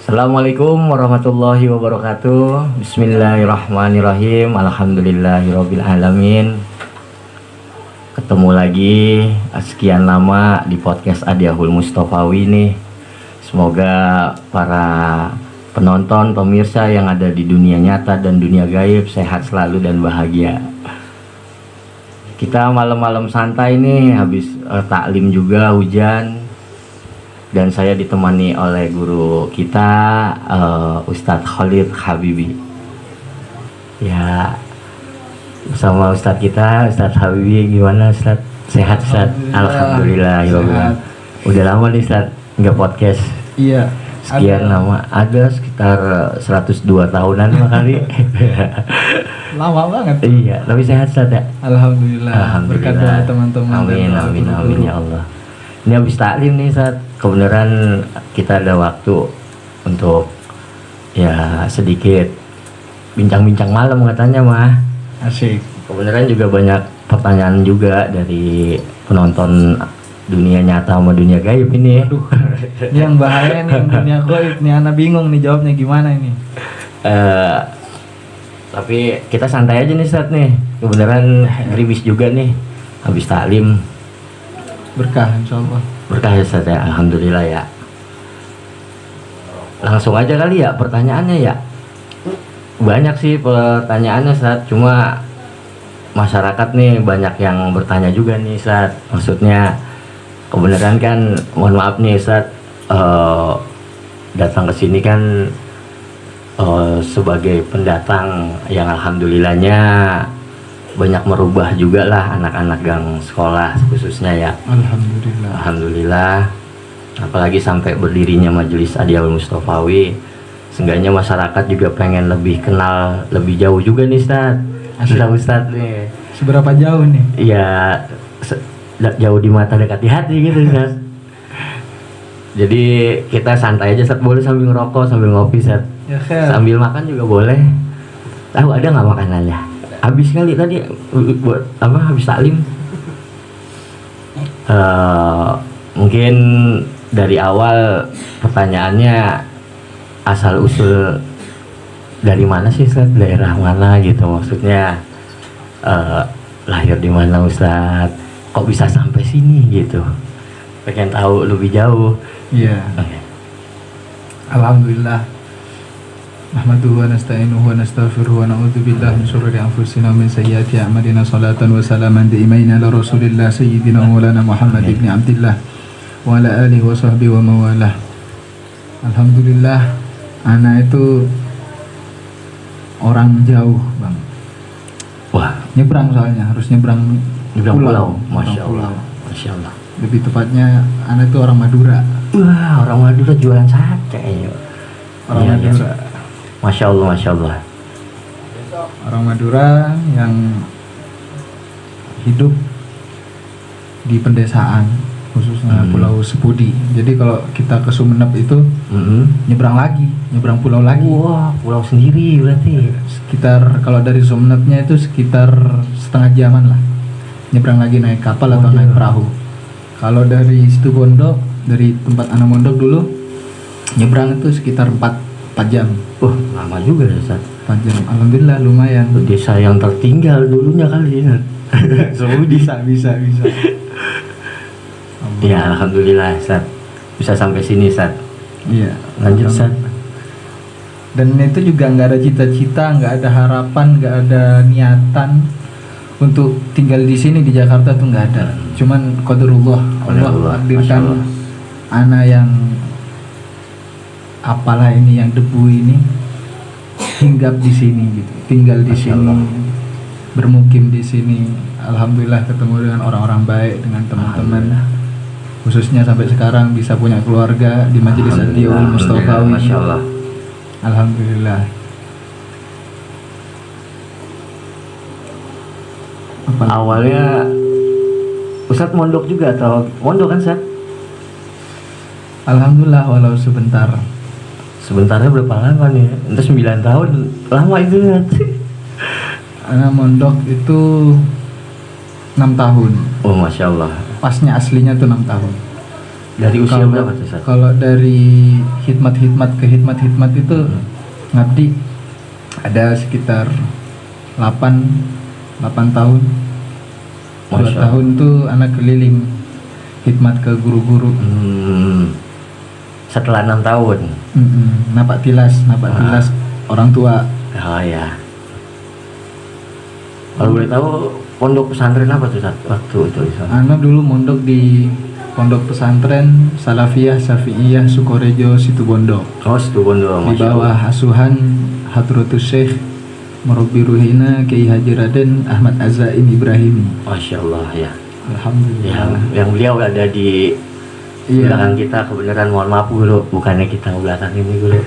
Assalamualaikum warahmatullahi wabarakatuh. Bismillahirrahmanirrahim. Alhamdulillahirabbil alamin. Ketemu lagi sekian lama di podcast Adiahul Mustofawi nih. Semoga para penonton, pemirsa yang ada di dunia nyata dan dunia gaib sehat selalu dan bahagia. Kita malam-malam santai nih, habis taklim juga hujan. Dan saya ditemani oleh guru kita, Ustadz Khalid Habibi. Ya, bersama Ustadz kita, Ustadz Habibi, gimana Ustadz? Sehat Ustadz? Alhamdulillah. Sehat. Udah lama nih Ustadz nggak podcast. Iya. Sekian lama, ada sekitar 102 tahunan kali. Lama banget. Iya, tapi sehat Ustadz ya? Alhamdulillah. Berkat doa teman-teman. Amin ya Allah. Ini habis taklim nih Ustadz. Kebenaran kita ada waktu untuk ya sedikit bincang-bincang malam katanya mah. Asik. Kebenaran juga banyak pertanyaan juga dari penonton dunia nyata sama dunia gaib ini. Aduh, ini yang bahaya nih, yang dunia gaib nih, anak bingung nih jawabnya gimana ini. Tapi kita santai aja nih Ustadz nih. Kebenaran gerimis juga nih habis taklim. Berkah insyaallah. Berkah ya Ustadz ya, alhamdulillah ya. Langsung aja kali ya pertanyaannya ya. Banyak sih pertanyaannya Ustadz, cuma masyarakat nih banyak yang bertanya juga nih Ustadz. Maksudnya kebenaran kan, mohon maaf nih Ustadz, datang ke sini kan sebagai pendatang yang alhamdulillahnya banyak merubah juga lah anak-anak gang sekolah khususnya ya. Alhamdulillah. Apalagi sampai berdirinya Majelis Adiahul Mustofawi, seenggaknya masyarakat juga pengen lebih kenal lebih jauh juga nih Ustadz nih. Seberapa jauh nih? Iya, jauh di mata dekat di hati gitu Ustadz. Jadi kita santai aja Ustadz, boleh sambil ngerokok sambil ngopi Ustadz. Ya, sambil makan juga boleh. Tahu ada nggak makanannya? Habis kali tadi buat apa, habis taklim. Mungkin dari awal pertanyaannya asal usul dari mana sih Ustaz, daerah mana gitu, maksudnya lahir di mana Ustaz, kok bisa sampai sini gitu, pengen tahu lebih jauh. Iya. Okay. Alhamdulillah. Nahmaduhu wa nasta'inuhu wa nastaghfiruhu wa na'udzu billahi min syururi anfusina wa min sayyiati a'malina. Shalatan wa salaman diimaina ala Rasulillah sayyidina Maulana Muhammad ibn Abdillah wa ala alihi wa sahbihi wa mawalah. Alhamdulillah, anak itu orang jauh, Bang. Wah, nyebrang soalnya, harus nyebrang pulau. Masya Allah. Lebih tepatnya anak itu orang Madura. Wah, orang Madura jualan sate ya. Orang Madura. Masya Allah. Orang Madura yang hidup di pedesaan, khususnya Pulau Sepudi. Jadi kalau kita ke Sumeneb itu nyebrang pulau lagi. Wah, pulau sendiri berarti. Sekitar kalau dari Sumenebnya itu sekitar setengah jaman lah. Nyebrang lagi naik kapal atau naik perahu. Kalau dari Situbondo, dari tempat anak mondok dulu, nyebrang itu sekitar 4 jam. Lama juga ya Ustaz. 4 jam. Alhamdulillah lumayan. Desa yang tertinggal dulunya kali ya. bisa. Ya alhamdulillah Ustaz. Bisa sampai sini Ustaz. Iya. Lanjut Ustaz. Dan itu juga nggak ada cita-cita, nggak ada harapan, nggak ada niatan untuk tinggal di sini di Jakarta tuh nggak ada. Cuman qadarullah, Allah takdirkan anak yang apalah ini, yang debu ini hinggap di sini gitu, tinggal di sini, bermukim di sini. Alhamdulillah ketemu dengan orang-orang baik, dengan teman-teman, khususnya sampai sekarang bisa punya keluarga di Majelis Adiahul Mustofawi. Masya Allah. Alhamdulillah. Awalnya Ustadz mondok juga atau mondok kan Ustadz? Alhamdulillah walau sebentar. Sebentarnya berapa lama nih? Entah 9 tahun, lama itu ya. Anak mondok itu 6 tahun. Oh Masya Allah. Pasnya aslinya tuh 6 tahun. Dari usia Kalau- berapa tuh Ustaz? Kalau dari hikmat-hikmat ke hikmat-hikmat itu ngabdi ada sekitar 8 tahun. 2 Masya Allah. tahun tuh anak keliling hikmat ke guru-guru. Setelah 6 tahun. Napak tilas orang tua. Oh ya. Kalau boleh tahu pondok pesantren apa tuh Ustaz? Waktu itu Ustaz? Anak dulu mondok di pondok pesantren Salafiyah Syafi'iyah Sukorejo Situbondo Oh, Situbondo, di Masya Allah. bawah asuhan Hadratus Syekh Murabbi Ruhina Kiai Haji Raden Ahmad Azain Ibrahimi. Masya Allah ya. Alhamdulillah. Yang beliau ada di Iya. belakang kita, kebenaran mohon maaf guru, bukannya kita belakang ini guru.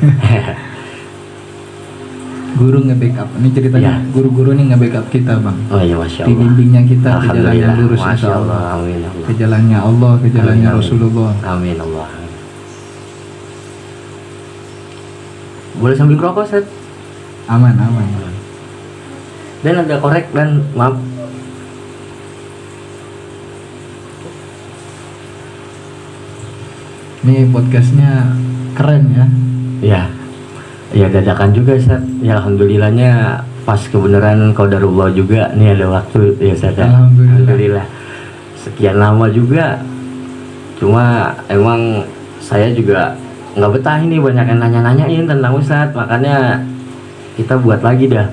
Guru nge-backup. Ini ceritanya Iya. guru-guru nih nge-backup kita, Bang. Oh ya, Masya Di Allah. bimbingnya kita ke jalan yang Alhamdulillah, lurus Masya insya Allah. Allah. Amin Allah. Ke jalannya Allah, ke jalannya Amin, amin. Rasulullah. Amin Allah. Boleh sambil ngerokok Ustaz? Aman, aman. Dan ada korek dan maaf. Ini podcastnya keren ya. Ya. Ya dadakan juga Ustaz. Ya alhamdulillahnya pas kebenaran qadarullah juga nih ada waktu ya Ustaz. Ya. Alhamdulillah. Sekian lama juga. Cuma emang saya juga nggak betah ini, banyak yang nanya-nanyain tentang Ustaz, makanya kita buat lagi dah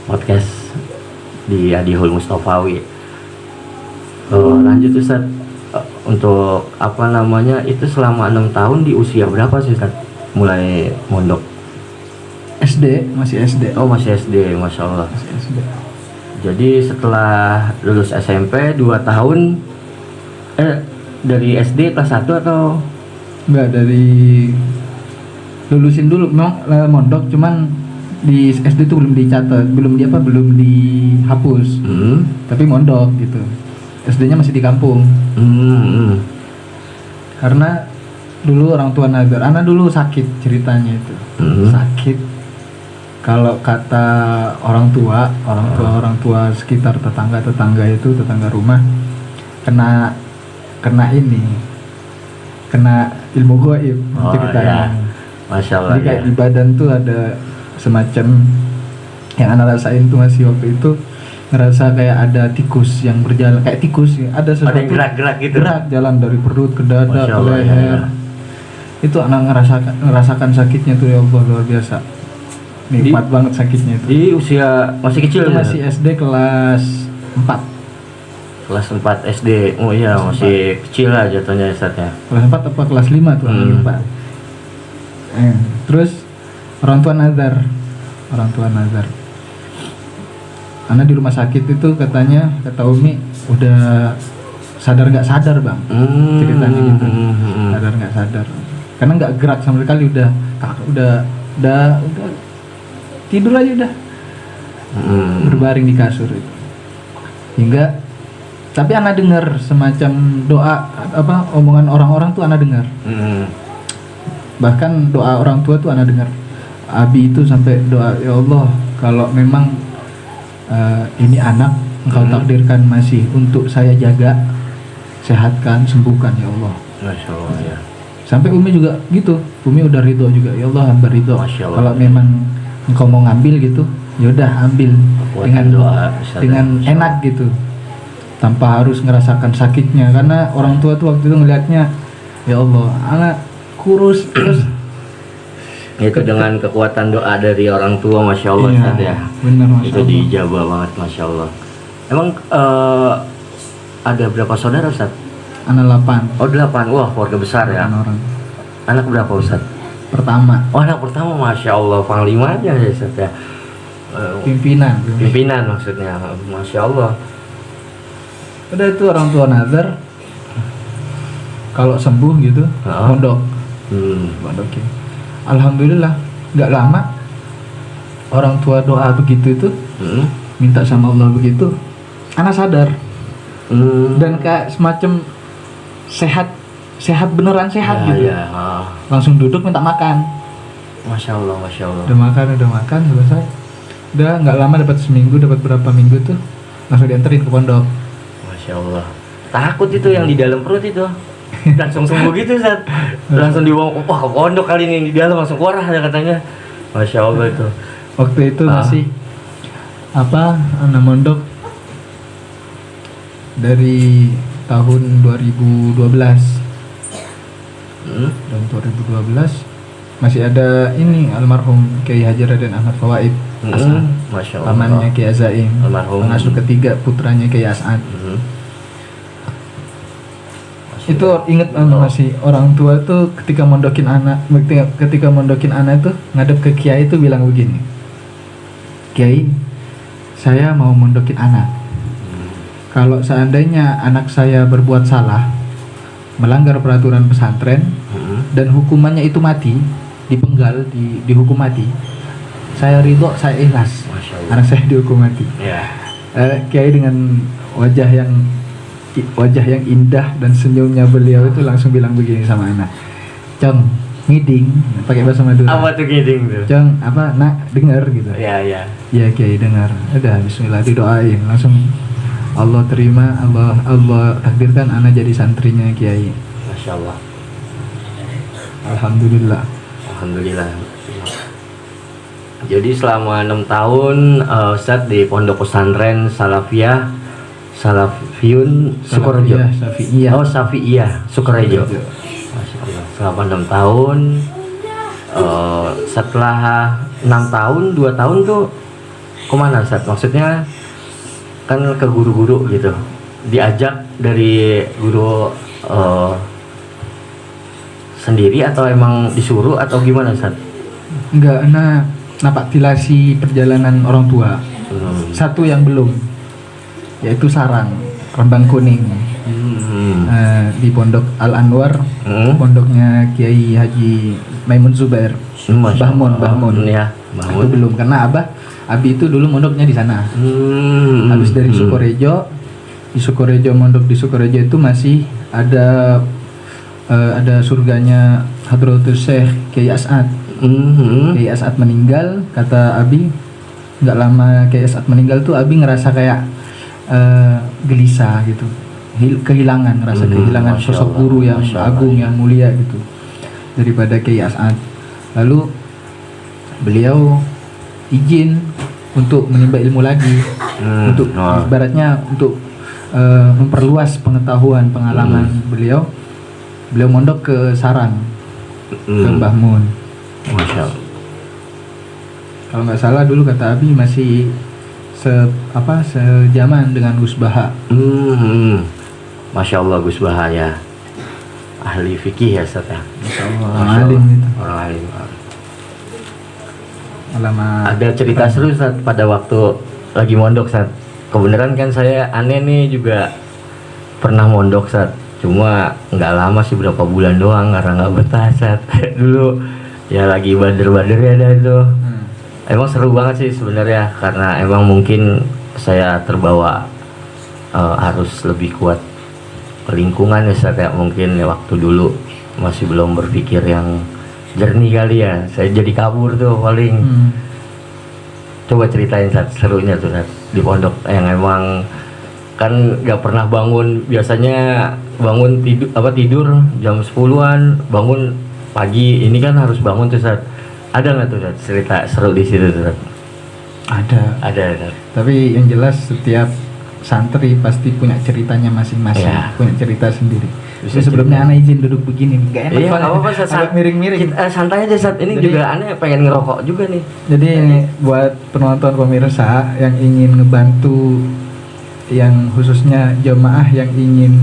podcast di Adihul Mustofawi. Lanjut Ustaz. Untuk apa namanya itu selama 6 tahun di usia berapa sih Ustaz mulai mondok? SD, masih SD. Oh masih SD, Masya Allah. Masih SD. Jadi setelah lulus SMP 2 tahun dari SD kelas 1 atau Enggak, dari lulusin dulu memang mondok, cuman di SD tuh belum dicatat, belum dihapus. Tapi mondok gitu. SD-nya masih di kampung. Karena dulu orang tua nazar, anak dulu sakit ceritanya itu. Sakit. Kalau kata orang tua sekitar tetangga itu, tetangga rumah kena ilmu gaib Oh, ceritanya. ya. Masya Allah Jadi kayak ya. di badan tuh ada semacam yang anak rasain tuh masih waktu itu, ngerasa kayak ada tikus yang berjalan kayak tikus ya. Ada sesuatu Ada yang gerak-gerak gitu. gerak jalan dari perut ke dada Masya ke Allah, leher. ya. Itu anak ngerasakan sakitnya tuh ya Allah, luar biasa. Nikmat banget sakitnya itu. Di usia masih kecil Itu ya? masih SD kelas 4. Kelas 4 SD. Oh iya, Kelas masih kecil lah jatuhnya Ustaz ya. Kelas 4 apa kelas 5 tuh anak lupa. Terus orang tua nazar. Anak di rumah sakit itu katanya, kata Umi udah sadar nggak sadar Bang, ceritanya gitu. Sadar nggak sadar, karena nggak gerak sama sekali, udah tidur aja udah, berbaring di kasur itu. Hingga tapi anak dengar semacam doa omongan orang-orang tuh anak dengar. Bahkan doa orang tua tuh anak dengar. Abi itu sampai doa, ya Allah, kalau memang ini anak engkau takdirkan masih untuk saya jaga, sehatkan, sembuhkan ya Allah. Masya Allah ya. Sampai Umi juga gitu, Umi udah ridho juga, ya Allah hamba ridho. Masya Allah. Kalau memang engkau mau ngambil gitu, yaudah ambil dengan doa, dengan enak gitu, tanpa harus ngerasakan sakitnya. Karena orang tua tuh waktu itu ngelihatnya, ya Allah anak kurus terus. Itu dengan kekuatan doa dari orang tua, Masya Allah Iya, Ustaz ya. benar, Masya Itu Allah. dijabah banget, Masya Allah. Emang ada berapa saudara Ustaz? Anak 8 Oh 8, wah keluarga besar ya. orang. Anak berapa Ustaz? Pertama Oh anak pertama, Masya Allah, panglima aja ya Ustaz ya. pimpinan. Pimpinan maksudnya, Masya Allah. Udah itu orang tua nazar, kalau sembuh gitu mondok. Mondokin. Alhamdulillah nggak lama orang tua doa begitu itu, minta sama Allah begitu, anak sadar. Dan kayak semacam sehat beneran sehat gitu. Ya, Langsung duduk minta makan. Masya Allah, Masya Allah. Udah makan selesai. Udah nggak lama, dapat seminggu, dapat berapa minggu tuh langsung dianterin ke pondok. Masya Allah. Takut itu yang di dalam perut itu. langsung sembuh gitu Ustaz. Langsung dibawa wah ke pondok kali ini, di dalam langsung keluar ada katanya. Masya Allah itu. Waktu itu masih anak mondok dari tahun 2012. Dan 2012 masih ada ini almarhum Kiai Haji Raden Ahmad Fawaid As'ad. Masya Allah. Pamannya Kiai Azaim, Almarhum. pengasuh ketiga putranya Kiai As'ad. Itu inget masih orang tua tuh ketika mondokin anak tuh ngadep ke Kiai itu bilang begini, Kiai, saya mau mondokin anak. Kalau seandainya anak saya berbuat salah, melanggar peraturan pesantren dan hukumannya itu mati, dipenggal, dihukum mati, saya ridho, saya ikhlas. Anak saya dihukum mati. Ya. Kiai dengan wajah yang indah dan senyumnya beliau itu langsung bilang begini sama anak, Cong, ngiding, pakai bahasa Madura. Apa tuh ngiding tuh? Cong, nak dengar gitu. Ya. Ya Kiai dengar. Udah Bismillah didoain, langsung Allah terima, Allah takdirkan anak jadi santrinya Kiai. Masya Allah. Alhamdulillah. Jadi selama 6 tahun Ustaz di Pondok Pesantren Salafiyun Sukorejo. Syafi'iyah. Oh, Syafi'iyah Sukorejo. Masya Allah. Selama 6 tahun setelah 6 tahun, 2 tahun tuh kemana Ustaz? Maksudnya kan ke guru-guru gitu, diajak dari guru sendiri atau emang disuruh atau gimana Ustaz? Enggak, napak tilasi perjalanan orang tua. Satu yang belum, yaitu sarang Rembang Kuning. Di Pondok Al Anwar, pondoknya Kiai Haji Maimun Zubair. Bahmun. Ya, Bahmun. Itu belum, karena Abi itu dulu mondoknya di sana. Habis dari Sukorejo, di Sukorejo itu masih ada surganya Hadratus Syekh Kiai As'ad. Kiai As'ad meninggal, kata Abi, nggak lama Kiai As'ad meninggal tuh Abi ngerasa kayak gelisah gitu, kehilangan sosok guru yang agung, yang mulia gitu daripada Kiai As'ad. Lalu beliau izin untuk menimba ilmu lagi, untuk ibaratnya untuk memperluas pengetahuan, pengalaman beliau mondok ke sarang, ke Mbah Mun. Masya Allah. Kalau nggak salah dulu kata Abi masih sejaman dengan Gus Baha. Masya Allah, Gus Baha ya, ahli fikih ya Ustaz ya. Masya Allah, orang alim itu. Orang alim. Ulama. Ada cerita seru Ustaz pada waktu lagi mondok Ustaz. Kebenaran kan saya aneh nih juga pernah mondok Ustaz. Cuma nggak lama sih, berapa bulan doang karena nggak betah Ustaz. Dulu ya lagi bader-bader ya ada itu. Emang seru banget sih sebenarnya, karena emang mungkin saya terbawa harus lebih kuat ke lingkungan ya Ustaz ya. Mungkin ya waktu dulu masih belum berpikir yang jernih kali ya, saya jadi kabur tuh paling. Coba ceritain Ustaz serunya tuh Ustaz di pondok yang emang kan nggak pernah bangun, biasanya bangun tidur jam 10-an, bangun pagi, ini kan harus bangun tuh Ustaz. Ada nggak tuh Ustaz cerita seru di situ tuh Ustaz? Ada. Tapi yang jelas setiap santri pasti punya ceritanya masing-masing, punya cerita sendiri. Jadi sebelumnya Ana izin duduk begini, nggak enak. Iya, nggak apa-apa Ustaz. Miring-miring. Santai aja Ustaz. Ini jadi, juga Ana pengen ngerokok juga nih. Jadi ini buat penonton pemirsa yang ingin ngebantu, yang khususnya jamaah yang ingin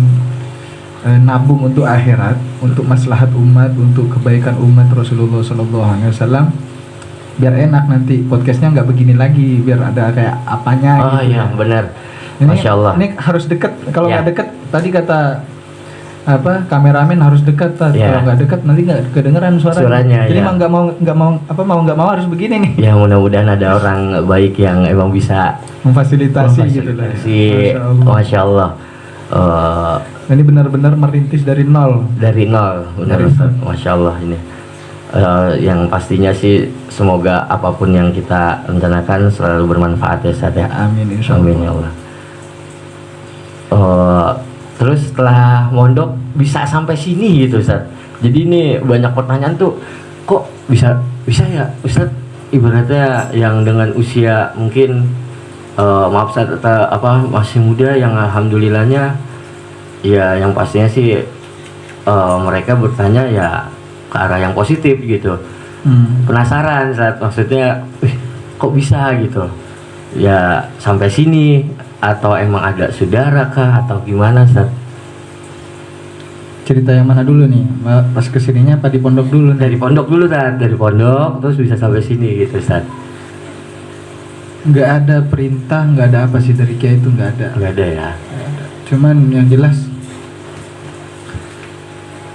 nabung untuk akhirat, untuk maslahat umat, untuk kebaikan umat Rasulullah SAW, biar enak nanti podcastnya nggak begini lagi, biar ada kayak apanya. Oh gitu. Iya benar. Masya Allah. Ini harus deket. Kalau nggak deket, tadi kata kameramen harus dekat. Kalau nggak dekat nanti nggak kedengeran suaranya. Jadi mau nggak mau harus begini nih. Ya mudah-mudahan ada orang baik yang emang bisa memfasilitasi gitu lah. Masya Allah. Ini benar-benar merintis dari nol. Benar Ustaz. Masya Allah ini. Yang pastinya sih semoga apapun yang kita rencanakan selalu bermanfaat ya Ustaz ya. Amin insyaallah. Amin ya Allah. Terus setelah mondok bisa sampai sini gitu Ustaz. Jadi ini banyak pertanyaan tuh, kok bisa ya Ustaz, ibaratnya yang dengan usia mungkin maaf Ustaz, masih muda yang alhamdulillahnya ya, yang pastinya sih mereka bertanya ya ke arah yang positif gitu. Penasaran Ustaz, maksudnya kok bisa gitu ya sampai sini, atau emang ada saudara kah atau gimana Ustaz? Cerita yang mana dulu nih? Pas kesininya apa di pondok dulu nih? Dari pondok dulu Ustaz, dari pondok terus bisa sampai sini gitu Ustaz. Nggak ada perintah, nggak ada apa sih dari Kiai itu, nggak ada. Nggak ada ya. Cuman yang jelas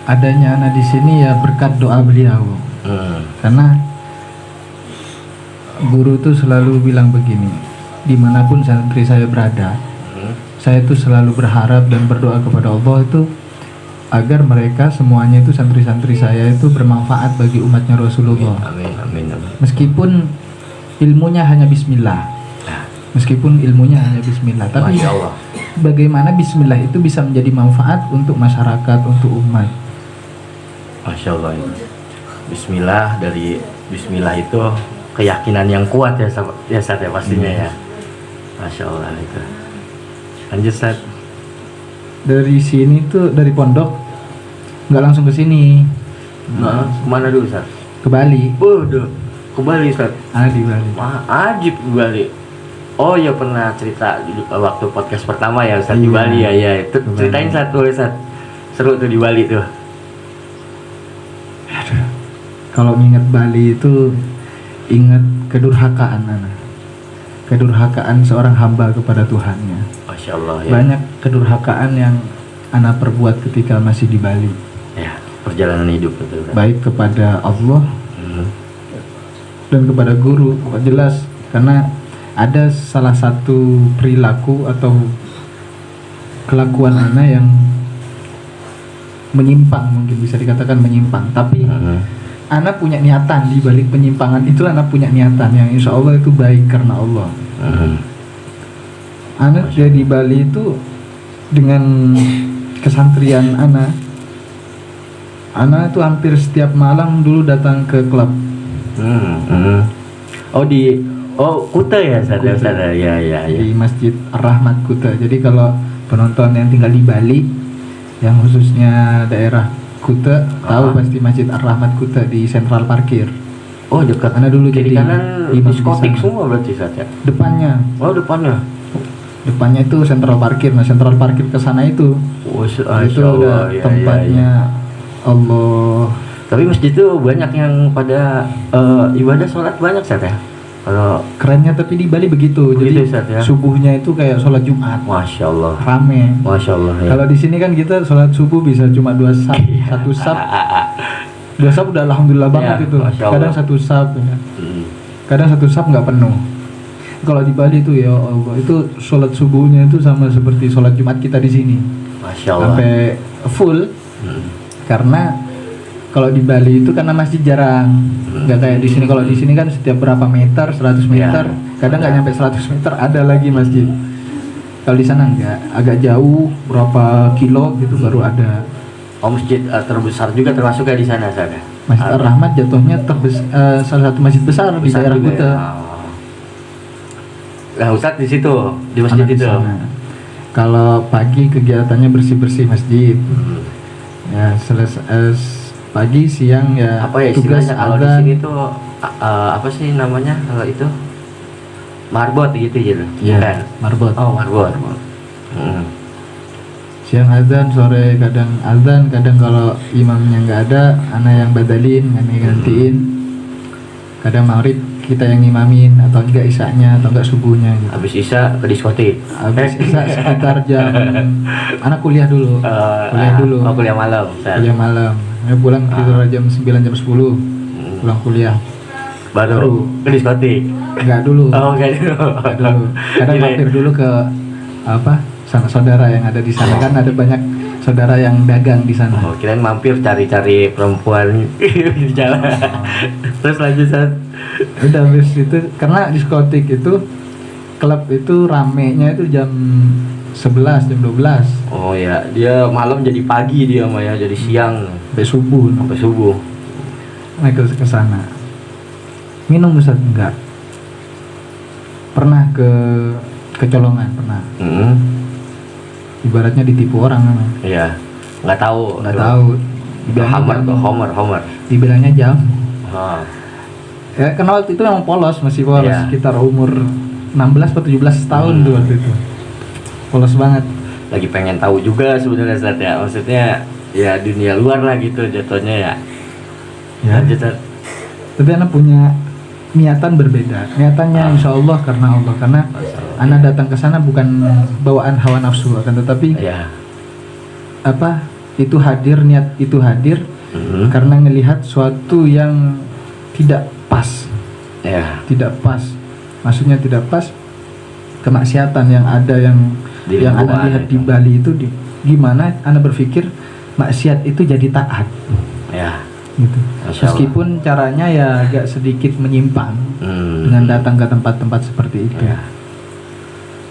adanya anak di sini ya berkat doa beliau. Karena guru tuh selalu bilang begini, dimanapun santri saya berada, saya tuh selalu berharap dan berdoa kepada Allah itu agar mereka semuanya itu santri-santri saya itu bermanfaat bagi umatnya Rasulullah. Amin, amin, amin. Meskipun ilmunya hanya bismillah, tapi Masya Allah. bagaimana bismillah itu bisa menjadi manfaat untuk masyarakat, untuk umat. Masya Allah ini. Bismillah, dari Bismillah itu keyakinan yang kuat ya Ustaz ya pastinya ya. Masya Allah itu. Lanjut Ustaz. Dari sini tuh, dari pondok nggak langsung ke sini. Nah, kemana dulu Ustaz? Ke Bali. Waduh, ke Bali Ustaz. Di Bali. Ajib di Bali. Oh ya, pernah cerita waktu podcast pertama ya Ustaz di Iya. Bali ya. Itu Di ceritain Bali. satu Ustaz. Seru tuh di Bali tuh. Kalau mengingat Bali itu ingat kedurhakaan anak. Kedurhakaan seorang hamba kepada Tuhannya. Masya Allah ya. Banyak kedurhakaan yang anak perbuat ketika masih di Bali. Ya, perjalanan hidup betul kan. Baik kepada Allah dan kepada guru. Jelas karena ada salah satu perilaku atau kelakuan anak yang menyimpang, mungkin bisa dikatakan menyimpang, tapi anak punya niatan di balik penyimpangan itu. Anak punya niatan yang insya Allah itu baik karena Allah. Anak dia di Bali itu dengan kesantrian anak itu hampir setiap malam dulu datang ke klub. Kuta ya Ustaz ya, Kuta. Ustaz ya. Di Masjid Ar-Rahmat Kuta. Jadi kalau penonton yang tinggal di Bali, yang khususnya daerah Kuta, tahu pasti Masjid Ar-Rahmat Kuta di Sentral Parkir. Oh, dekat. Karena dulu kiri jadi kanan imam di diskotik sana. semua berarti Ustaz ya. Depannya Depannya. itu Sentral Parkir. Nah, Sentral Parkir ke sana itu itu udah tempatnya Allah. Tapi masjid itu banyak yang pada ibadah sholat banyak Ustaz ya. Kalau Kerennya tapi di Bali begitu. Begitu, Jadi Ustaz, ya? subuhnya itu kayak sholat Jumat, Masya Allah. rame. Masya Allah ya. Kalau di sini kan kita sholat subuh bisa cuma 2 sab, Iya. 1 sab. 2 sab udah alhamdulillah banget Ya, itu. Masya Allah. Kadang 1 sab ya. Hmm. Kadang 1 sab nggak penuh. Kalau di Bali itu ya Allah, itu sholat subuhnya itu sama seperti sholat Jumat kita di sini. Masya Allah. Sampai full. Karena kalau di Bali itu karena masjid jarang, nggak kayak di sini. Kalau di sini kan setiap berapa meter, 100 meter, kadang nggak nyampe 100 meter ada lagi masjid. Kalau di sana nggak, agak jauh berapa kilo gitu baru ada. Oh, masjid terbesar juga termasuk ya di sana Ustaz ya? Masjid Ar-Rahmat jatuhnya salah satu masjid besar di Besar daerah juga Kuta. ya? Nah Ustaz di situ, di masjid Anak di itu. sana. Kalau pagi kegiatannya bersih-bersih masjid. Ya pagi siang ya Apa ya tugas istilahnya kalau di azan. sini tuh apa sih namanya kalau itu? Marbot gitu. Iya, Bukan? marbot. Oh, marbot. Siang azan, sore kadang azan, kadang kalau imamnya nggak ada, anak yang badalin, anak yang gantiin. Kadang maghrib kita yang imamin, atau enggak isanya, atau enggak subuhnya gitu. Habis isya ke diskotik. Habis isya sekitar jam, anak kuliah dulu, Oh, kuliah malam. Ustaz. kuliah malam. Ya, pulang sekitar jam 9, jam 10, pulang kuliah. Baru ke diskotik. Enggak dulu, Oh, enggak dulu. enggak dulu. Kadang Gini. mampir dulu ke sama saudara yang ada di sana, kan ada banyak saudara yang dagang di sana. Oh, kirain mampir cari-cari perempuan di jalan. Terus lanjut Ustaz. Udah habis itu karena diskotik itu klub itu ramenya itu jam 11, jam 12 Oh ya, dia malam jadi pagi dia mah ya, jadi siang sampai subuh. sampai subuh. Naik ke sana. Minum Ustaz enggak? Pernah kecolongan, pernah. Ibaratnya ditipu orang kan. Iya, nggak tahu. Nggak tahu. Homer. Dibilangnya jam. Ah, Ya karena waktu itu memang polos, masih polos, Iya. sekitar umur 16 atau 17 tahun tuh waktu itu. Polos banget. lagi pengen tahu juga sebenarnya Ustaz ya. Maksudnya ya dunia luar lah gitu jatuhnya ya. Ya. Lanjut, Ustaz. Tapi anak punya niatan berbeda. Niatannya insya Allah karena Allah, karena anak datang ke sana bukan bawaan hawa nafsu, akan tetapi Ya. apa itu hadir, niat itu hadir karena ngelihat suatu yang tidak pas. Ya. Tidak pas, maksudnya tidak pas, kemaksiatan yang ada yang Di Anda lingkungan lihat itu. di Bali itu gimana Anda berpikir maksiat itu jadi taat Ya. gitu. Masya Allah. Meskipun caranya ya agak sedikit menyimpang dengan datang ke tempat-tempat seperti itu. Ya.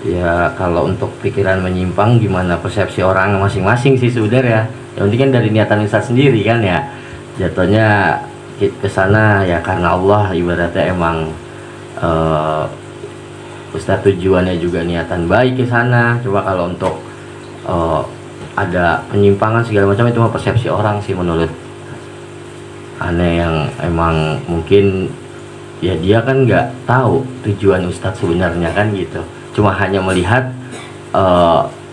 Ya kalau untuk pikiran menyimpang gimana persepsi orang masing-masing sih sebenarnya. Yang penting kan dari niatan Ustaz sendiri kan ya. Jatuhnya ke sana ya karena Allah, ibaratnya emang Ustaz tujuannya juga niatan baik ke sana. Coba kalau untuk ada penyimpangan segala macam itu mah persepsi orang sih menurut aneh, yang emang mungkin ya dia kan nggak tahu tujuan Ustadz sebenarnya kan gitu, cuma hanya melihat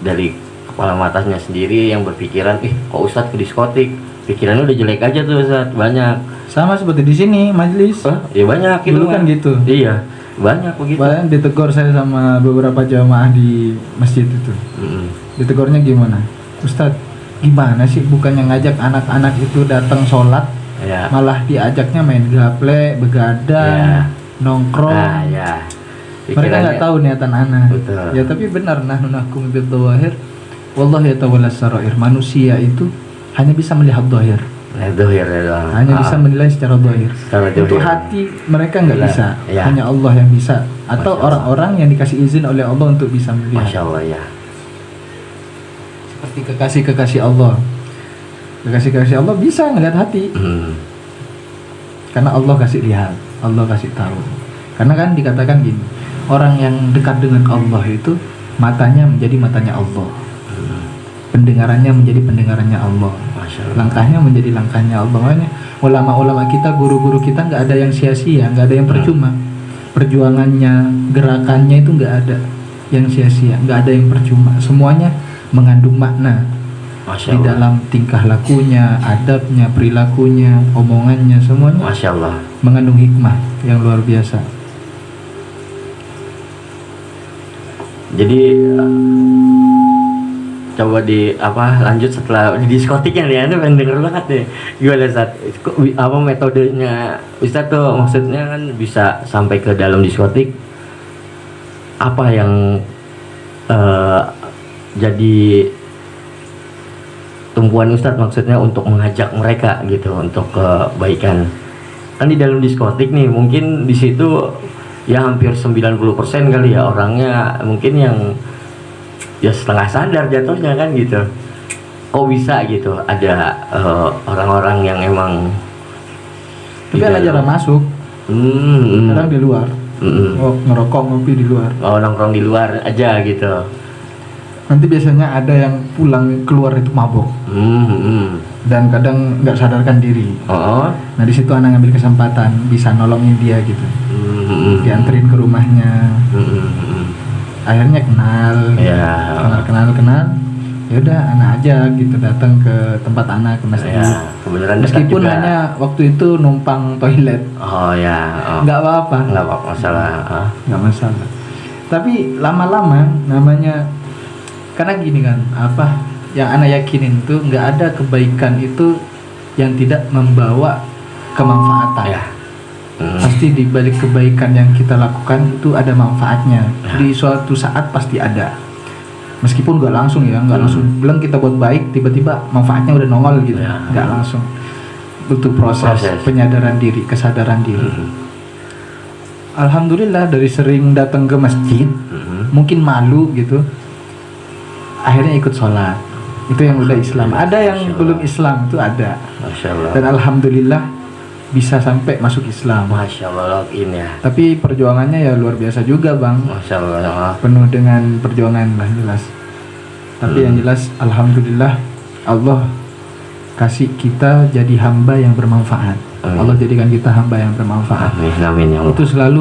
dari kepala matanya sendiri yang berpikiran kok Ustadz ke diskotik, pikirannya udah jelek aja tuh Ustadz, banyak. Sama seperti di sini majelis. Ya banyak gitu Dulu kan gitu. Iya banyak begitu. Bahkan ditegur saya sama beberapa jamaah di masjid itu. Ditegurnya gimana? Ustadz, gimana sih bukannya ngajak anak-anak itu datang sholat, Ya. malah diajaknya main gaple, begadang, nongkrong. Nah, ya. Mereka nggak tahu niatan anak. Betul. Ya tapi benar, nahnu nahkum bil dhawahir, wallahu yatawalla sarair. Manusia itu hanya bisa melihat dhahir, hanya bisa menilai secara dhahir. Untuk hati mereka nggak bisa, Ya. hanya Allah yang bisa, atau Masya Allah. orang-orang yang dikasih izin oleh Allah untuk bisa melihat. Masya Allah ya. Seperti kekasih-kekasih Allah. Kekasih-kekasih Allah bisa ngelihat hati, karena Allah kasih lihat, Allah kasih tahu. Karena kan dikatakan gini, orang yang dekat dengan Allah itu matanya menjadi matanya Allah, pendengarannya menjadi pendengarannya Allah, Masya Allah. langkahnya menjadi langkahnya Allah. Makanya ulama-ulama kita, guru-guru kita nggak ada yang sia-sia, nggak ada yang percuma. Perjuangannya, gerakannya itu nggak ada yang sia-sia, nggak ada yang percuma. Semuanya mengandung makna Masya di Allah. dalam tingkah lakunya, adabnya, perilakunya, omongannya, semuanya Masya Allah. mengandung hikmah yang luar biasa. Jadi coba lanjut setelah di diskotiknya nih, Anda pengen denger banget nih gimana apa metodenya Ustadz tuh, maksudnya kan bisa sampai ke dalam diskotik, apa yang jadi tumpuan Ustadz maksudnya untuk mengajak mereka gitu untuk kebaikan. Kan di dalam diskotik nih mungkin di situ ya hampir 90% kali ya orangnya mungkin yang ya setengah sadar jatuhnya kan gitu. Kok bisa gitu ada orang-orang yang emang Tapi ada jarang masuk, kadang di luar. Oh, ngerokok, ngopi di luar. Oh, nongkrong di luar aja gitu. Nanti biasanya ada yang pulang keluar itu mabok dan kadang nggak sadarkan diri. Oh. Nah di situ anak ngambil kesempatan bisa nolongin dia gitu, dianterin ke rumahnya. Akhirnya kenal, Ya. kenal. Ya udah anak aja gitu datang ke tempat anak ke masjid. Ya, kebenaran dekat Meskipun juga. hanya waktu itu numpang toilet, Oh ya. Oh. nggak apa-apa, Nggak apa masalah. nggak masalah. Tapi lama-lama namanya, karena gini kan, yang anak yakinin itu nggak ada kebaikan itu yang tidak membawa kemanfaatan. Ya. Pasti di balik kebaikan yang kita lakukan itu ada manfaatnya. Di suatu saat pasti ada. Meskipun nggak langsung ya, nggak langsung bilang kita buat baik tiba-tiba manfaatnya udah nongol gitu, Ya. nggak langsung. Butuh proses penyadaran diri, kesadaran diri. alhamdulillah dari sering datang ke masjid, mungkin malu gitu, akhirnya ikut sholat. Itu yang udah Islam. Ada yang belum Islam itu ada. Masya Allah. Dan alhamdulillah bisa sampai masuk Islam. Masya Allah, login ya. Tapi perjuangannya ya luar biasa juga bang. Masya Allah. Penuh dengan perjuangan lah jelas. Tapi yang jelas alhamdulillah Allah kasih kita jadi hamba yang bermanfaat. Amin. Allah jadikan kita hamba yang bermanfaat. Amin, amin ya Allah. Itu selalu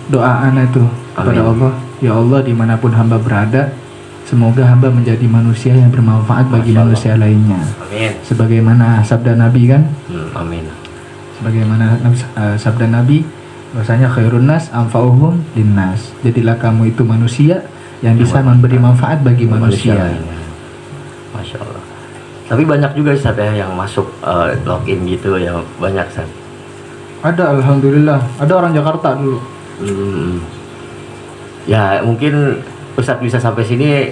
doa ana itu kepada Amin. Allah. Ya Allah, dimanapun hamba berada, semoga hamba menjadi manusia yang bermanfaat bagi Masya Allah. manusia lainnya. Amin. Sebagaimana sabda Nabi kan, Amin. sebagaimana sabda Nabi, bahwasanya khairun nas anfa'uhum linnas. Jadilah kamu itu manusia yang bisa memberi manfaat bagi manusia. lainnya. Masya Allah. Tapi banyak juga Ustaz ya yang masuk login gitu ya, banyak Ustaz. Ada, alhamdulillah. Ada orang Jakarta dulu. Ya mungkin Ustaz bisa sampai sini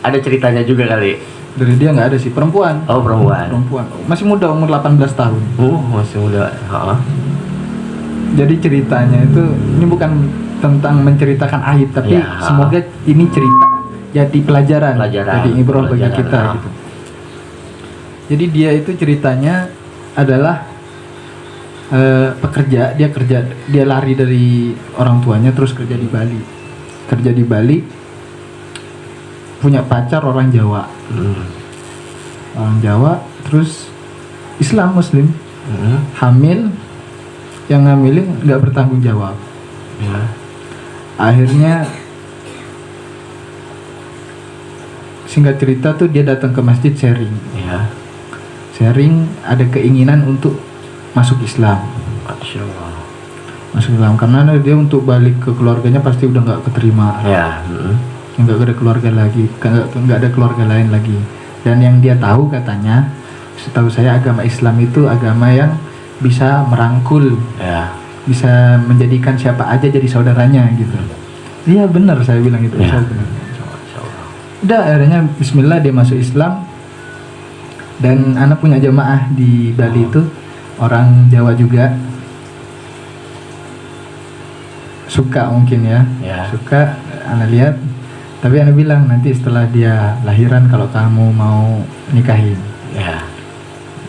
ada ceritanya juga kali. Dari dia nggak ada sih, perempuan. Oh, perempuan. Perempuan. Masih muda, umur 18 tahun. Masih muda. Heeh. Jadi ceritanya itu, ini bukan tentang menceritakan aib, tapi Ya. semoga ini cerita jadi pelajaran, Pelajaran, jadi ibrah bagi pelajaran, kita ya. gitu. Jadi dia itu ceritanya adalah pekerja, dia lari dari orang tuanya terus kerja di Bali. Kerja di Bali, punya pacar orang Jawa. Orang Jawa, terus Islam Muslim, hamil, yang ngamilin nggak bertanggung jawab. Ya. Akhirnya singkat cerita tuh dia datang ke masjid sharing. Ya. Sharing ada keinginan untuk masuk Islam. Masya Allah. Masuk Islam karena dia untuk balik ke keluarganya pasti udah nggak keterima. Ya. Nggak ada keluarga lagi, nggak ada keluarga lain lagi. Dan yang dia tahu katanya, setahu saya agama Islam itu agama yang bisa merangkul, Ya. bisa menjadikan siapa aja jadi saudaranya gitu. Iya benar, saya bilang itu. Ya. Saya benar. Masya Allah. Udah akhirnya Bismillah dia masuk Islam. Dan anak punya jamaah di Bali itu orang Jawa juga, suka mungkin ya, Ya. suka anak lihat. Tapi anak bilang nanti setelah dia lahiran kalau kamu mau nikahin, Ya.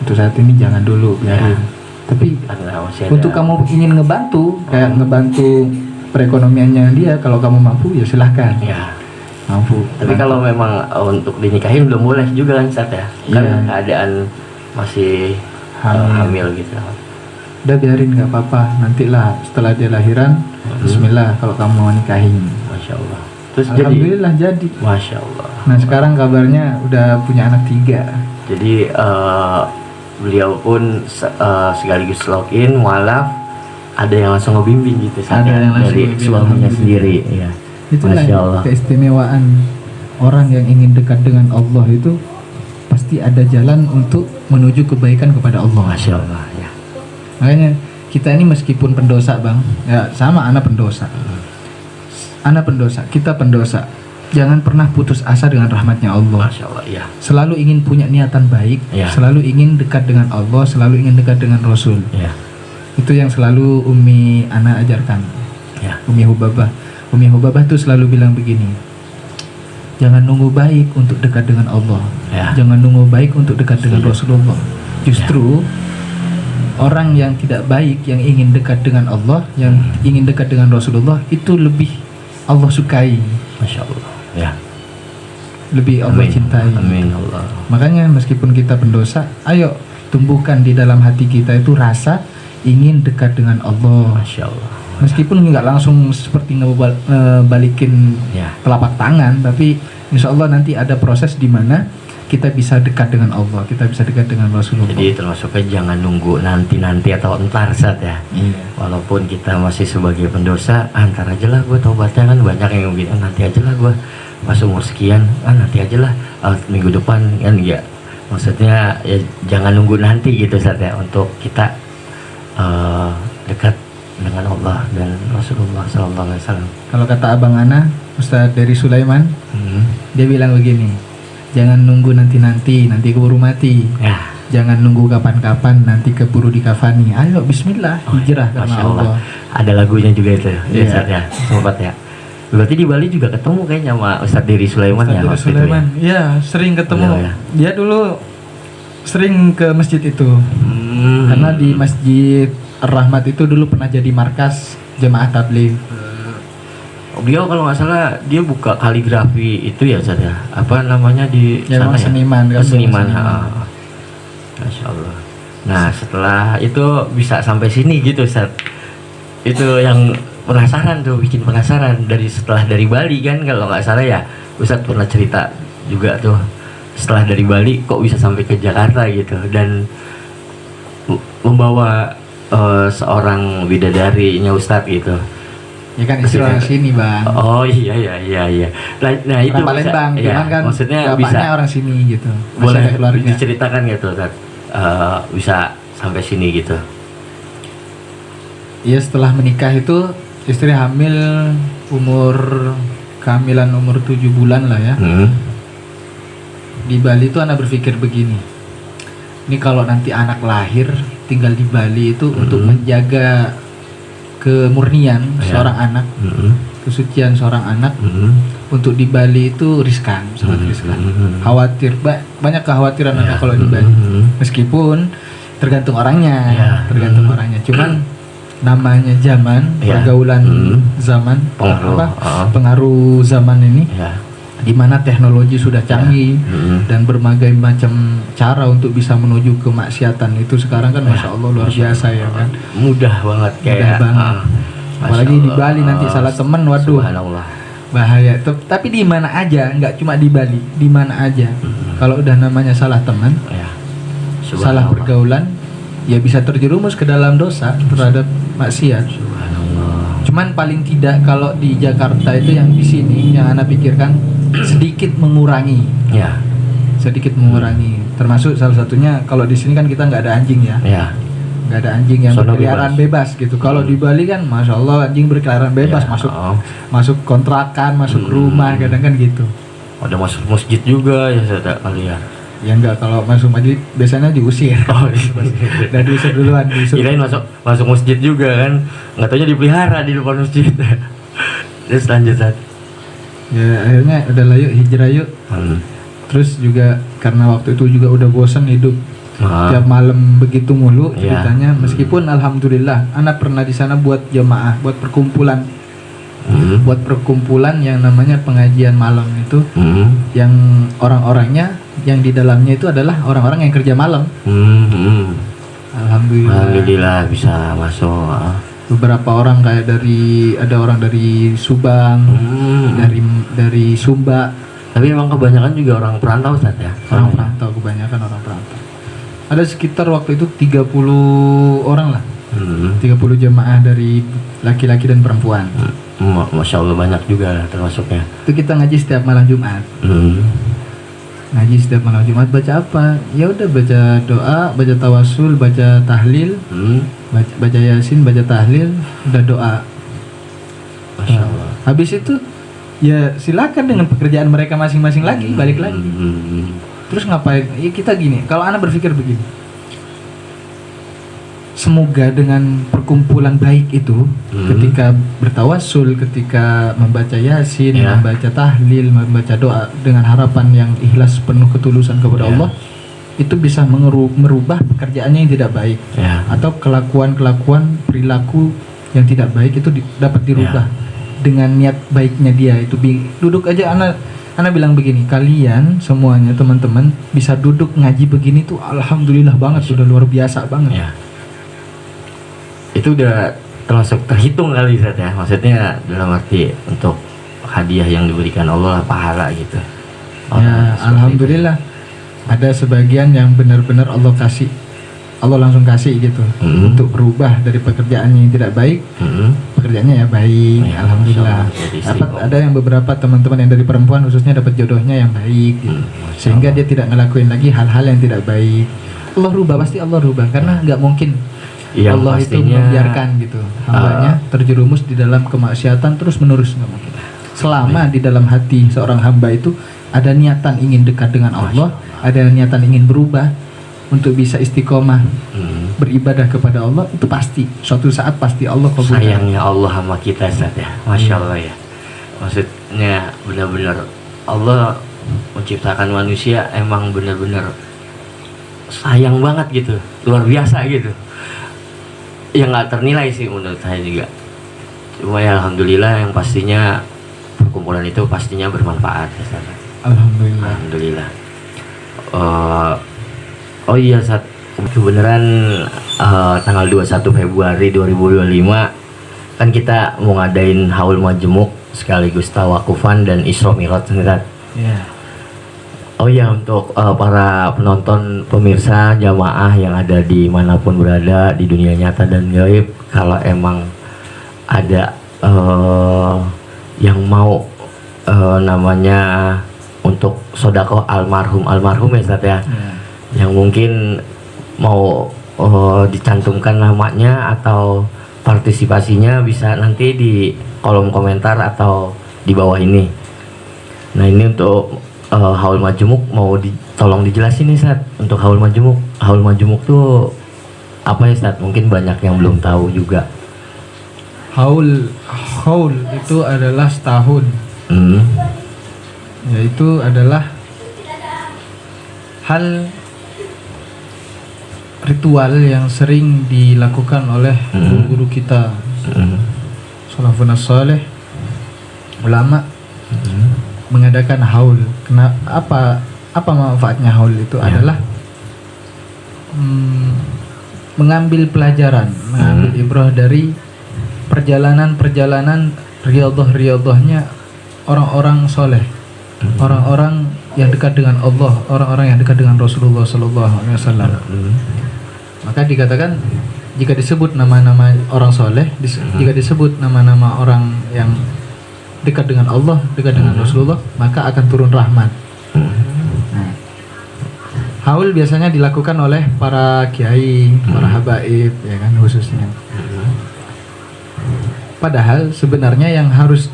untuk saat ini jangan dulu, biarin. Tapi Karena masih ada. untuk kamu ingin ngebantu, kayak ngebantu perekonomiannya dia, kalau kamu mampu ya silahkan, Ya. mampu. Tapi kalau memang untuk dinikahin belum boleh juga kan Ustaz ya. Kan Iya. keadaan masih hamil gitu. Udah biarin nggak apa-apa, nantilah setelah dia lahiran, Bismillah kalau kamu mau nikahin. Masya Allah. Terus Alhamdulillah jadi. Masya Allah. Nah sekarang kabarnya udah punya anak 3. Jadi beliau pun sekaligus login, mualaf, ada yang langsung ngebimbing gitu Ustaz Ada ya, yang langsung dari ngebimbing, suaminya alhamdulillah. sendiri. Ya. Itulah Masya Allah. keistimewaan orang yang ingin dekat dengan Allah itu pasti ada jalan untuk menuju kebaikan kepada Allah. Masya Allah. Ya. Makanya kita ini meskipun pendosa bang, ya sama anak pendosa. Anak pendosa, kita pendosa. Jangan pernah putus asa dengan rahmatnya Allah. Masya Allah. Ya. Selalu ingin punya niatan baik, Ya. selalu ingin dekat dengan Allah, selalu ingin dekat dengan Rasul. Ya. Itu yang selalu Umi Ana ajarkan. Ya. Umi Hubabah. Umi Hubabah tuh selalu bilang begini. Jangan nunggu baik untuk dekat dengan Allah. Ya. Jangan nunggu baik untuk dekat dengan Setuju. Rasulullah. Justru orang yang tidak baik yang ingin dekat dengan Allah, yang ingin dekat dengan Rasulullah itu lebih Allah sukai, Masya Allah. Ya. lebih Allah Amin. cintai. Amin Allah. Makanya meskipun kita pendosa, ayo tumbuhkan di dalam hati kita itu rasa ingin dekat dengan Allah. Masya Allah. Meskipun nggak langsung seperti ngebalikin Ya. telapak tangan, tapi insya Allah nanti ada proses di mana kita bisa dekat dengan Allah, kita bisa dekat dengan Rasulullah. Jadi termasuknya jangan nunggu nanti atau entar saat ya. Iya. Walaupun kita masih sebagai pendosa, antar aja lah gue taubatnya, kan banyak yang bilang nanti aja lah gue pas umur sekian, nanti aja lah minggu depan kan ya. Maksudnya ya jangan nunggu nanti gitu saat ya, untuk kita dekat dengan Allah dan Rasulullah SAW. Kalau kata Abang Ana, Ustadz dari Sulaiman, dia bilang begini, jangan nunggu nanti keburu mati. Ya. Jangan nunggu kapan-kapan nanti keburu dikafani. Ayo bismillah, hijrah karena Masya Allah. Ada lagunya juga itu ya Iya. Ustaz ya, sempat ya. Berarti di Bali juga ketemu kayaknya sama Ustadz Diri Sulaiman ya Ustadz waktu itu Sulaiman, iya sering ketemu. Beliau ya. Dia dulu sering ke masjid itu. Hmm. Karena di Masjid Ar-Rahmat itu dulu pernah jadi markas jemaah tabligh. Beliau kalau nggak salah dia buka kaligrafi itu ya Ustaz ya. Apa namanya di Ya, sana memang ya? seniman kan, Seniman. seniman. ha. Masya Allah. Nah setelah itu bisa sampai sini gitu Ustaz. Itu yang penasaran tuh, bikin penasaran dari Bali kan kalau nggak salah ya. Ustaz pernah cerita juga tuh setelah dari Bali kok bisa sampai ke Jakarta gitu dan membawa seorang bidadarinya Ustadz gitu. Ya kan istri orang sini bang. Oh iya. Nah itu Orang Palembang, bisa, cuman kan maksudnya bapaknya bisa orang sini gitu. Masih boleh ada keluarga. diceritakan gitu Ustadz, bisa sampai sini gitu. Iya setelah menikah itu istri hamil kehamilan umur 7 bulan lah ya. Di Bali itu anak berpikir begini. Ini kalau nanti anak lahir tinggal di Bali itu untuk menjaga kemurnian seorang anak, kesucian seorang anak. Untuk di Bali itu riskan, sangat riskan. Khawatir, banyak kekhawatiran anak kalau di Bali. Meskipun tergantung orangnya, tergantung orangnya. Cuman namanya zaman, pergaulan zaman, pengaruh zaman ini, di mana teknologi sudah canggih dan berbagai macam cara untuk bisa menuju kemaksiatan itu sekarang kan masya Allah luar biasa ya kan. Mudah banget kayak. Mudah banget. Apalagi di Bali nanti salah teman, waduh. Subhanallah. Bahaya. Tapi di mana aja, nggak cuma di Bali, di mana aja. Kalau udah namanya salah teman, salah pergaulan, ya bisa terjerumus ke dalam dosa terhadap maksiat. Cuman paling tidak kalau di Jakarta itu yang di sini yang Ana pikirkan sedikit mengurangi. Sedikit mengurangi. Termasuk salah satunya kalau di sini kan kita nggak ada anjing ya. Nggak ada anjing yang berkeliaran bebas gitu. Kalau di Bali kan masya Allah anjing berkeliaran bebas, masuk kontrakan, masuk rumah kadang kan gitu. Ada masuk masjid juga ya saya kali ya. Ya enggak, kalau masuk masjid biasanya diusir. Udah diusir duluan, Kirain masuk masjid juga kan. Nggak taunya dipelihara di depan masjid. Terus lanjut Ustaz. Ya akhirnya udah lah yuk hijrah yuk. Terus juga karena waktu itu juga udah bosan hidup tiap malam begitu mulu ceritanya. Meskipun alhamdulillah anak pernah di sana buat jamaah, buat perkumpulan. Buat perkumpulan yang namanya pengajian malam itu, yang orang-orangnya yang di dalamnya itu adalah orang-orang yang kerja malam. Alhamdulillah bisa masuk. Beberapa orang kayak ada orang dari Subang, dari Sumba. Tapi memang kebanyakan juga orang perantau Ustaz ya. Orang perantau, kebanyakan orang perantau. Ada sekitar waktu itu 30 orang lah. 30 jemaah dari laki-laki dan perempuan. Masya Allah banyak juga lah termasuknya. Itu kita ngaji setiap malam Jumat. Ngaji setiap malam Jumat baca apa? Ya udah baca doa, baca tawasul, baca tahlil, baca yasin, baca tahlil, udah doa. Masya Allah. Habis itu ya silakan dengan pekerjaan mereka masing-masing lagi, balik lagi. Terus ngapain? Ya kita gini, kalau anak berpikir begini. Semoga dengan perkumpulan baik itu, ketika bertawasul, ketika membaca yasin, membaca tahlil, membaca doa dengan harapan yang ikhlas penuh ketulusan kepada Allah, itu bisa merubah pekerjaannya yang tidak baik, atau kelakuan-kelakuan perilaku yang tidak baik itu dapat dirubah dengan niat baiknya dia. Itu duduk aja anak bilang begini, kalian semuanya teman-teman bisa duduk ngaji begini tuh alhamdulillah banget, sudah luar biasa banget. Itu udah termasuk terhitung kali Ustaz ya, maksudnya dalam arti untuk hadiah yang diberikan Allah, pahala gitu. Alhamdulillah ada sebagian yang benar-benar Allah langsung kasih gitu, untuk berubah dari pekerjaannya yang tidak baik, pekerjaannya ya baik. Alhamdulillah. Ada yang beberapa teman-teman yang dari perempuan khususnya dapat jodohnya yang baik gitu. Sehingga dia tidak ngelakuin lagi hal-hal yang tidak baik. Allah rubah, pasti Allah rubah, karena nggak mungkin Allah itu membiarkan gitu hambanya terjerumus di dalam kemaksiatan terus menerus, nggak mungkin. Selama di dalam hati seorang hamba itu ada niatan ingin dekat dengan Allah, ada niatan ingin berubah, untuk bisa istiqomah beribadah kepada Allah, itu pasti suatu saat pasti Allah kabulkan. Sayangnya Allah sama kita Ustaz ya, Masya Allah ya. Maksudnya benar-benar Allah menciptakan manusia emang benar-benar sayang banget gitu, luar biasa gitu. Yang nggak ternilai sih menurut saya juga. Cuma ya alhamdulillah yang pastinya perkumpulan itu pastinya bermanfaat Ustaz. Alhamdulillah. Alhamdulillah. Oh iya Ustaz, kebenaran tanggal 21 Februari 2025 kan kita mau ngadain haul majemuk sekaligus tawakufan dan Isra Mi'raj Ustaz. Iya. Oh iya, untuk para penonton, pemirsa, jamaah yang ada di manapun berada di dunia nyata dan gaib, kalau emang ada yang mau namanya untuk sodako almarhum ya Ustaz ya, yang mungkin mau dicantumkan namanya atau partisipasinya bisa nanti di kolom komentar atau di bawah ini. Nah ini untuk haul majemuk mau tolong dijelasin nih Ustaz, untuk haul majemuk tuh apa ya Ustaz? Mungkin banyak yang belum tahu juga. Haul itu adalah setahun. Yaitu adalah hal ritual yang sering dilakukan oleh guru-guru kita, salafun saleh, ulama, mengadakan haul. Apa manfaatnya haul itu? Adalah mengambil pelajaran, mengambil ibrah dari perjalanan riyadhahnya orang-orang soleh, orang-orang yang dekat dengan Allah, orang-orang yang dekat dengan Rasulullah Sallallahu Alaihi Wasallam. Maka dikatakan jika disebut nama-nama orang soleh, jika disebut nama-nama orang yang dekat dengan Allah, dekat dengan Rasulullah, maka akan turun rahmat. Nah, haul biasanya dilakukan oleh para kiai, para habaib, ya kan, khususnya. Padahal sebenarnya yang harus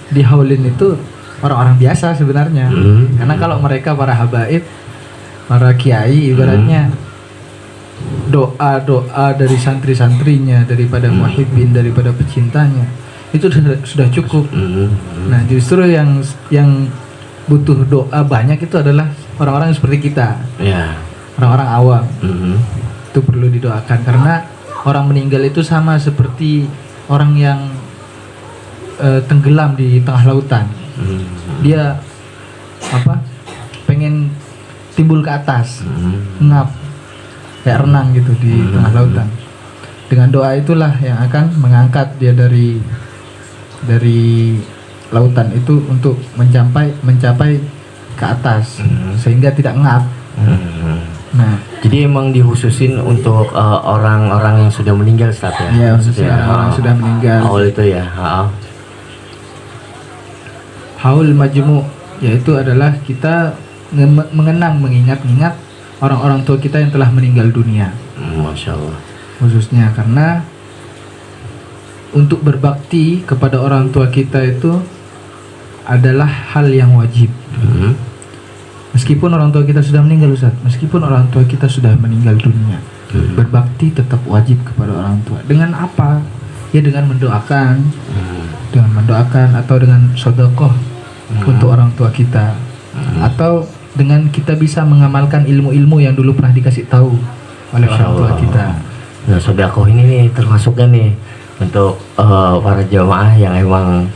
dihaulin itu orang-orang biasa sebenarnya. Karena kalau mereka para habaib, para kiai, ibaratnya doa dari santri-santrinya, daripada muhibbin, daripada pecintanya, itu sudah cukup. Nah justru yang butuh doa banyak itu adalah orang-orang seperti kita, orang-orang awam. Itu perlu didoakan, karena orang meninggal itu sama seperti orang yang tenggelam di tengah lautan. Dia pengen timbul ke atas, ngap, kayak renang gitu di tengah lautan. Dengan doa itulah yang akan mengangkat dia dari lautan itu untuk mencapai ke atas, sehingga tidak ngap. Nah, jadi emang dikhususin untuk orang-orang yang sudah meninggal Ustaz ya? Iya, khususnya orang yang sudah meninggal. Haul itu ya. Haul majmu' yaitu adalah kita mengingat orang-orang tua kita yang telah meninggal dunia. Masya Allah. Khususnya karena untuk berbakti kepada orang tua kita itu adalah hal yang wajib. Meskipun orang tua kita sudah meninggal Ustaz, meskipun orang tua kita sudah meninggal dunia, berbakti tetap wajib kepada orang tua. Dengan apa? Ya dengan mendoakan, atau dengan sedekah untuk orang tua kita, atau dengan kita bisa mengamalkan ilmu-ilmu yang dulu pernah dikasih tahu oleh orang tua kita. Nah sedekah ini nih termasuknya nih untuk para jamaah yang emang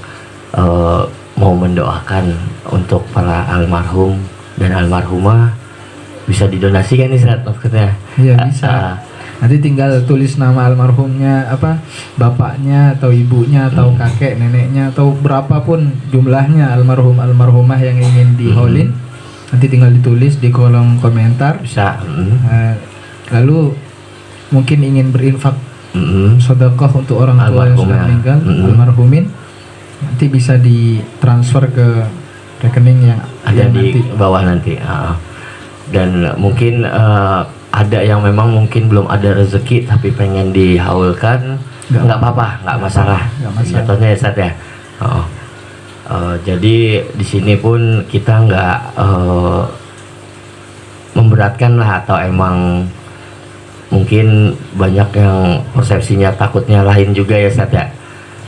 mau mendoakan untuk para almarhum dan almarhumah, bisa didonasikan nih Ustaz maksudnya. Iya bisa. Nanti tinggal tulis nama almarhumnya, bapaknya atau ibunya atau kakek neneknya atau berapapun jumlahnya almarhumah yang ingin dihaulin. Nanti tinggal ditulis di kolom komentar. Bisa. Lalu mungkin ingin berinfak sedekah untuk orang tua yang sudah meninggal, almarhumin, nanti bisa ditransfer ke rekening yang ada di bawah nanti. Dan mungkin ada yang memang mungkin belum ada rezeki tapi pengen dihaulkan, nggak apa-apa, nggak masalah. Contohnya ya Ustaz ya. Jadi di sini pun kita nggak memberatkan lah, atau emang mungkin banyak yang persepsinya takutnya lain juga ya Ustaz ya.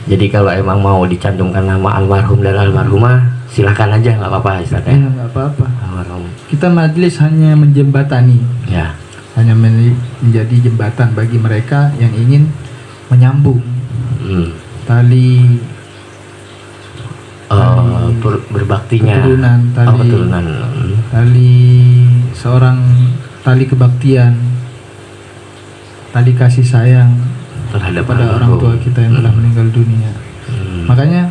Jadi kalau emang mau dicantumkan nama almarhum dan almarhumah, silahkan aja, nggak apa-apa Ustaz ya. Ya nggak apa-apa. Almarhum. Kita majelis hanya menjembatani, Ya. hanya menjadi jembatan bagi mereka yang ingin menyambung tali Berbaktinya. keturunan, Keturunan. tali seorang, tali kebaktian, tali kasih sayang Terhadap pada orang tua kita yang telah meninggal dunia. Makanya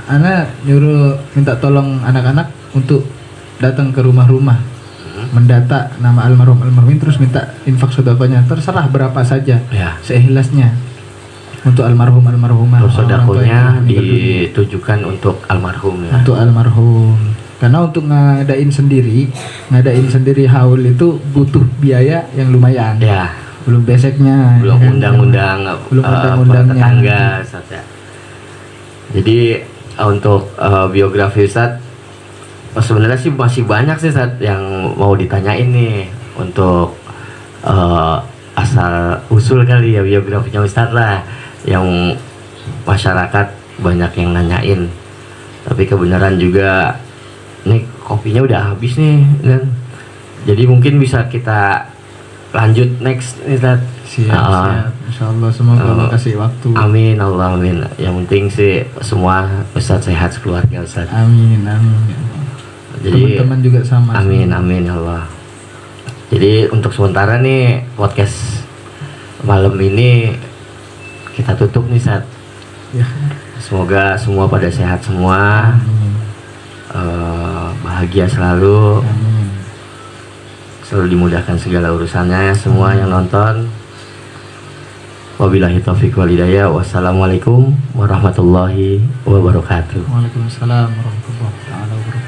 Ana nyuruh minta tolong anak-anak untuk datang ke rumah-rumah, mendata nama almarhum-almarhumin, terus minta infak sedekahnya, terserah berapa saja, Ya. seikhlasnya, untuk almarhum-almarhumah. Terus orang-orang tua yang sodakohnya telah meninggal dunia. ditujukan untuk almarhum ya. Untuk almarhum. Karena untuk ngadain sendiri haul itu butuh biaya yang lumayan. Ya. Belum beseknya, Belum ya kan? undang-undang Belum undang-undangnya. tetangga Ustaz ya. Jadi untuk biografi Ustaz sebenarnya sih masih banyak sih Ustaz yang mau ditanyain nih, untuk asal usul kali ya biografinya Ustaz lah, yang masyarakat banyak yang nanyain. Tapi kebenaran juga nih kopinya udah habis nih kan. Jadi mungkin bisa kita lanjut next nih Ustaz. Siap. Insyaallah semoga Allah kasih waktu. Amin Allah amin. Yang penting sih semua Ustaz sehat sekeluarga Ustaz. Amin. Jadi Teman-teman juga sama. amin amin ya Allah. Jadi untuk sementara nih podcast malam ini kita tutup nih Ustaz. Ya. Semoga semua pada sehat semua, Amin. bahagia selalu, Amin. selalu dimudahkan segala urusannya semua yang nonton. Wabillahi taufiq wal hidayah. Wassalamualaikum warahmatullahi wabarakatuh. Waalaikumsalam warahmatullahi wabarakatuh.